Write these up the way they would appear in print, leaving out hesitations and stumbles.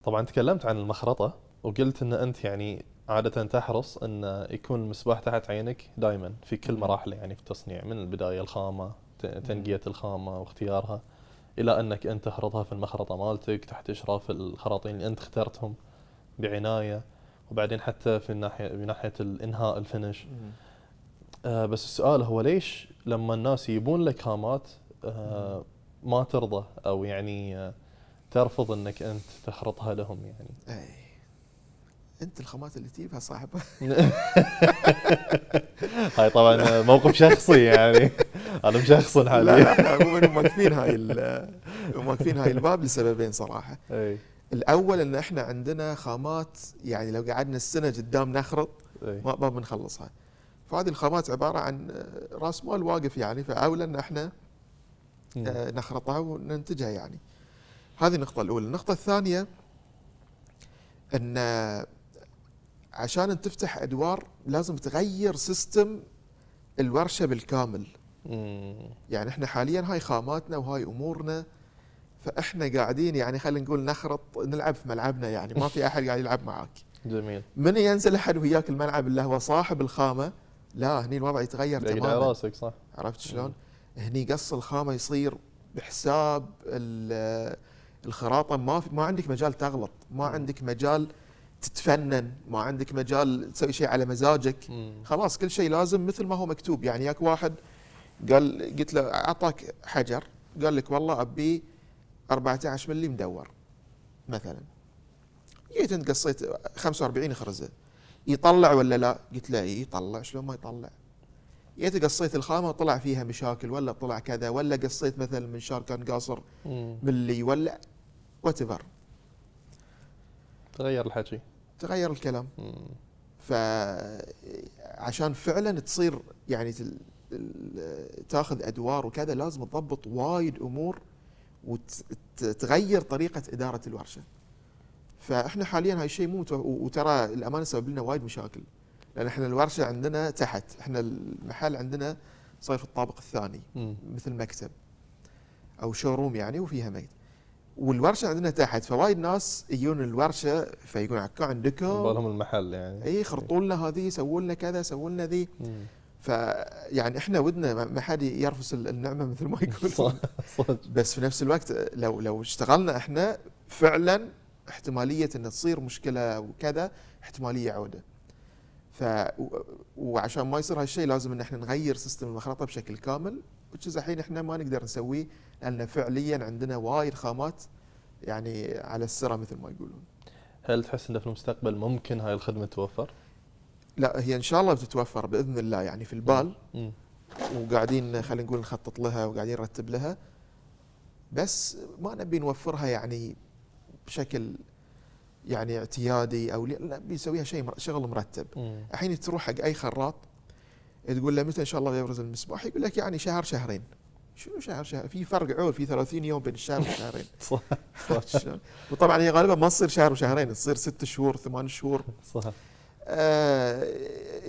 طبعا تكلمت عن المخرطة وقلت ان انت يعني عادة تحرص ان يكون المصباح تحت عينك دائما في كل مم. مراحله، يعني في التصنيع من البداية الخامة، مم. تنقية الخامة واختيارها، الى انك انت تخرطها في المخرطة مالتك تحت اشراف الخراطين اللي انت اخترتهم بعناية، وبعدين حتى في ناحية الانهاء الفينش. مم. بس السؤال هو ليش لما الناس يبون لك خامات مم. ما ترضى او يعني ترفض انك انت تخرطها لهم يعني؟ اي، انت الخامات اللي تجيبها صعبه. هاي طبعا موقف شخصي يعني. انا مشخصن لا لا، حاليا. احنا عموما موقفين هاي الباب لسببين صراحه. اي الاول ان احنا عندنا خامات يعني لو قعدنا السنه قدام نخرط اي. ما بنخلصها. فهذه الخامات عباره عن راس مال واقف يعني، فاولى ان احنا مم. نخرطها وننتجها يعني. هذه النقطه الاولى. النقطه الثانيه ان عشان تفتح ادوار لازم تغير سيستم الورشه بالكامل. مم. يعني احنا حاليا هاي خاماتنا وهاي امورنا، فاحنا قاعدين يعني خلينا نقول نخرط نلعب في ملعبنا، يعني ما في احد قاعد يلعب معاك. جميل. من ينزل احد وياك الملعب اللي هو صاحب الخامه، لا هني الوضع يتغير بعيد على تماما. راسك صح. عرفت مم. شلون؟ هني قص الخامه يصير بحساب الخراطه، ما عندك مجال تغلط، ما مم. عندك مجال تتفنن، ما عندك مجال تسوي شيء على مزاجك. مم. خلاص كل شيء لازم مثل ما هو مكتوب. يعني ياك واحد قلت له اعطاك حجر، قال لك والله ابي 14 ملي مدور مثلا، جيت انت قصيت 45 خرزه، يطلع ولا لا؟ قلت له اي يطلع، شلون ما يطلع؟ جيت قصيت الخامه وطلع فيها مشاكل، ولا طلع كذا، ولا قصيت مثلا منشار كان قاصر مم. ملي، ولا وات ايفر، تغير الحكي. تغير الكلام. مم. فعشان فعلا تصير يعني تاخذ ادوار وكذا لازم تضبط وايد امور وتغير طريقه اداره الورشه. فاحنا حاليا هاي الشيء مو وترى الامانه سبب لنا وايد مشاكل، لان احنا الورشه عندنا تحت، احنا المحل عندنا صاير في الطابق الثاني مم. مثل مكتب او شوروم يعني، وفيها ميت، والورشه عندنا تحت، فوايد ناس يجون الورشه فيقولون عندكم بالهم المحل يعني. اي خرطوا لنا هذه، سووا لنا كذا، سووا لنا ذي. مم. فيعني احنا ودنا ما حد يرفس النعمه مثل ما صح يقولون. صدق. بس في نفس الوقت لو اشتغلنا احنا فعلا، احتماليه ان تصير مشكله وكذا احتماليه عوده. ف وعشان ما يصير هالشيء لازم ان احنا نغير سيستم المخرطه بشكل كامل، وتشز الحين احنا ما نقدر نسويه لان فعليا عندنا وايد خامات يعني على السرة مثل ما يقولون. هل تحس انه في المستقبل ممكن هاي الخدمة توفر؟ لا هي ان شاء الله بتتوفر باذن الله، يعني في مم. البال، مم. وقاعدين خلينا نقول نخطط لها وقاعدين نرتب لها، بس ما نبي نوفرها يعني بشكل يعني اعتيادي او لا، بيسويها شغل مرتب. مم. الحين تروح حق اي خراط تقول له متى ان شاء الله يبرز المصباح، يقول لك يعني شهر شهرين. شنو شهر شهر؟ في فرق عود، في 30 يوم بين الشهر والشهرين. صح صح. وطبعا هي غالبا ما تصير شهر وشهرين، تصير 6 شهور 8 شهور. صح.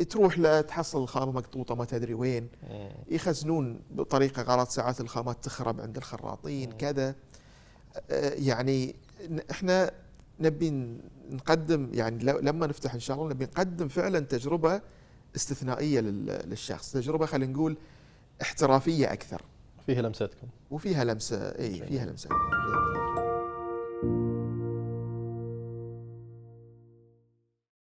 تروح له تحصل الخامه مقطوطه ما تدري وين، مم. يخزنون بطريقه غلط، ساعات الخامات تخرب عند الخراطين كذا. يعني احنا نبي نقدم يعني لما نفتح ان شاء الله نبي نقدم فعلا تجربه استثنائيه للشخص، تجربه خلينا نقول احترافيه اكثر، فيها لمستكم. وفيها لمسه، اي فيها لمسه.